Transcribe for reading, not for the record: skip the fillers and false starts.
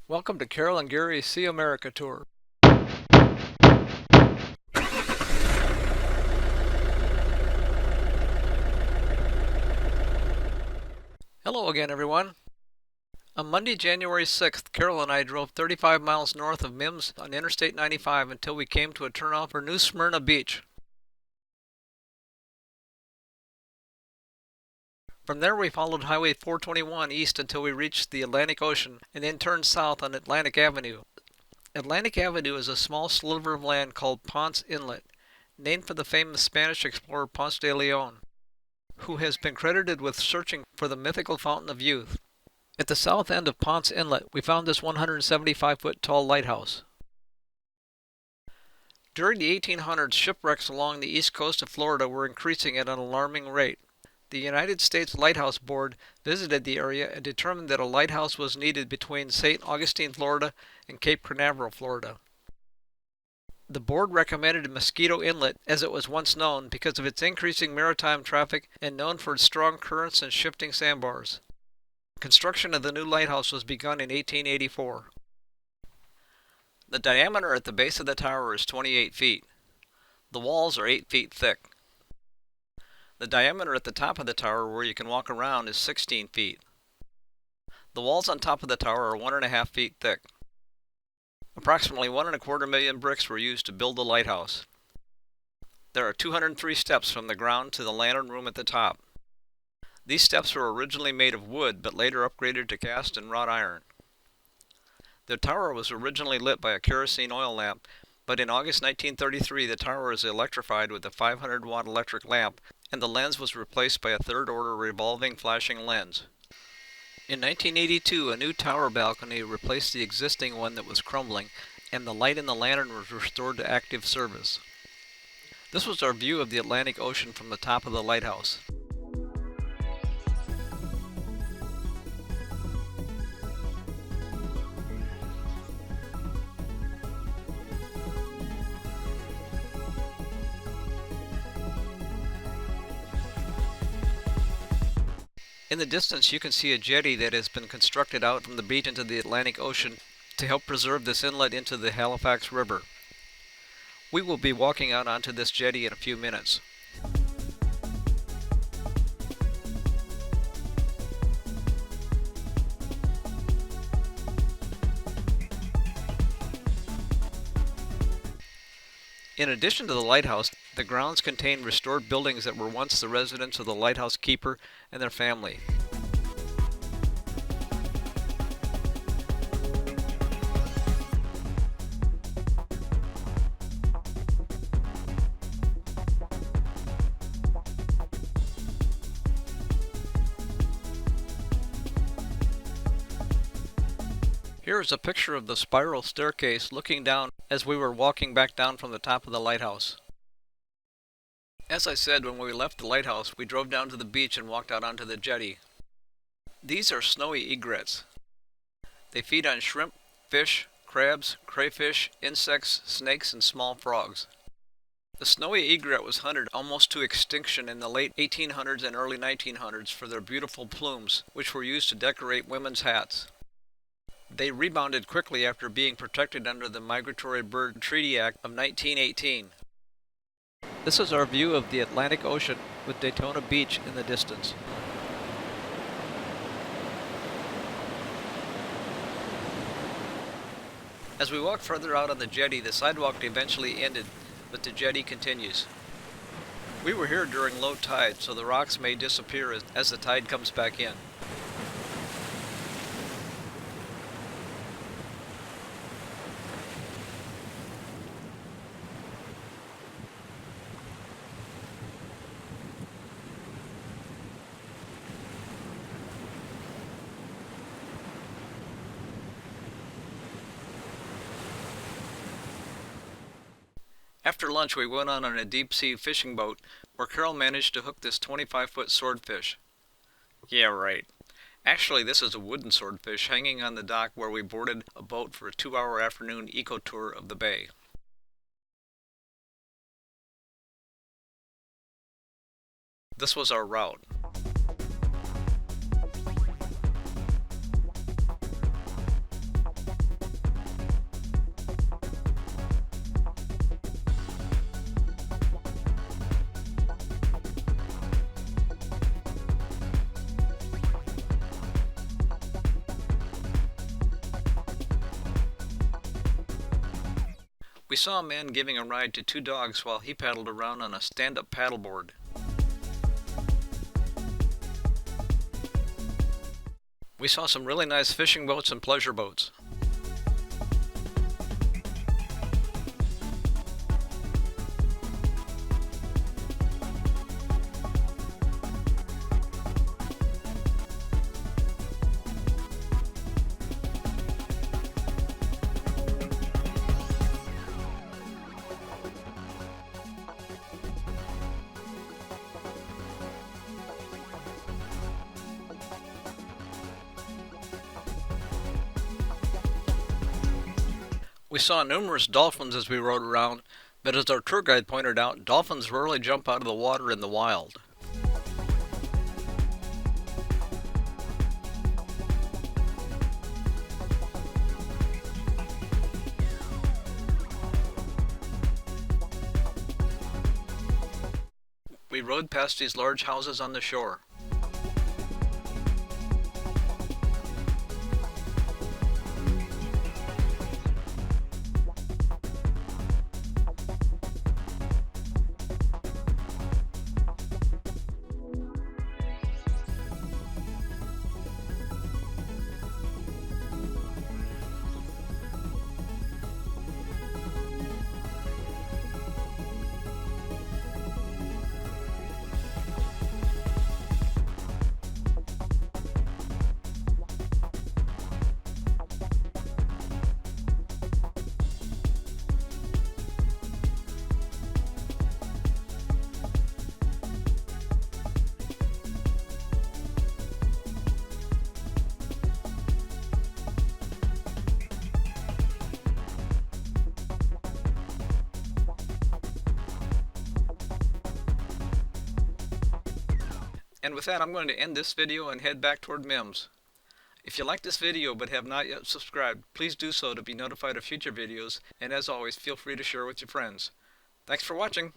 Welcome to Carol and Gary's See America Tour. Hello again, everyone. On Monday, January 6th, Carol and I drove 35 miles north of Mims on Interstate 95 until we came to a turnoff for New Smyrna Beach. From there, we followed Highway 421 east until we reached the Atlantic Ocean and then turned south on Atlantic Avenue. Atlantic Avenue is a small sliver of land called Ponce Inlet, named for the famous Spanish explorer Ponce de Leon, who has been credited with searching for the mythical Fountain of Youth. At the south end of Ponce Inlet, we found this 175-foot tall lighthouse. During the 1800s, shipwrecks along the east coast of Florida were increasing at an alarming rate. The United States Lighthouse Board visited the area and determined that a lighthouse was needed between St. Augustine, Florida and Cape Canaveral, Florida. The board recommended Mosquito Inlet, as it was once known, because of its increasing maritime traffic and known for its strong currents and shifting sandbars. Construction of the new lighthouse was begun in 1884. The diameter at the base of the tower is 28 feet. The walls are 8 feet thick. The diameter at the top of the tower, where you can walk around, is 16 feet. The walls on top of the tower are 1.5 feet thick. Approximately 1.25 million bricks were used to build the lighthouse. There are 203 steps from the ground to the lantern room at the top. These steps were originally made of wood, but later upgraded to cast and wrought iron. The tower was originally lit by a kerosene oil lamp, but in August 1933 the tower was electrified with a 500-watt electric lamp, and the lens was replaced by a third-order revolving flashing lens. In 1982, a new tower balcony replaced the existing one that was crumbling, and the light in the lantern was restored to active service. This was our view of the Atlantic Ocean from the top of the lighthouse. In the distance, you can see a jetty that has been constructed out from the beach into the Atlantic Ocean to help preserve this inlet into the Halifax River. We will be walking out onto this jetty in a few minutes. In addition to the lighthouse, the grounds contain restored buildings that were once the residence of the lighthouse keeper and their family. Here is a picture of the spiral staircase looking down as we were walking back down from the top of the lighthouse. As I said, when we left the lighthouse, we drove down to the beach and walked out onto the jetty. These are snowy egrets. They feed on shrimp, fish, crabs, crayfish, insects, snakes, and small frogs. The snowy egret was hunted almost to extinction in the late 1800s and early 1900s for their beautiful plumes, which were used to decorate women's hats. They rebounded quickly after being protected under the Migratory Bird Treaty Act of 1918. This is our view of the Atlantic Ocean with Daytona Beach in the distance. As we walked further out on the jetty, the sidewalk eventually ended, but the jetty continues. We were here during low tide, so the rocks may disappear as the tide comes back in. After lunch, we went on a deep-sea fishing boat where Carol managed to hook this 25-foot swordfish. Yeah, right. Actually, this is a wooden swordfish hanging on the dock where we boarded a boat for a 2-hour afternoon eco-tour of the bay. This was our route. We saw a man giving a ride to two dogs while he paddled around on a stand-up paddleboard. We saw some really nice fishing boats and pleasure boats. We saw numerous dolphins as we rode around, but as our tour guide pointed out, dolphins rarely jump out of the water in the wild. We rode past these large houses on the shore. And with that, I'm going to end this video and head back toward Mims. If you like this video but have not yet subscribed, please do so to be notified of future videos, and as always, feel free to share with your friends. Thanks for watching!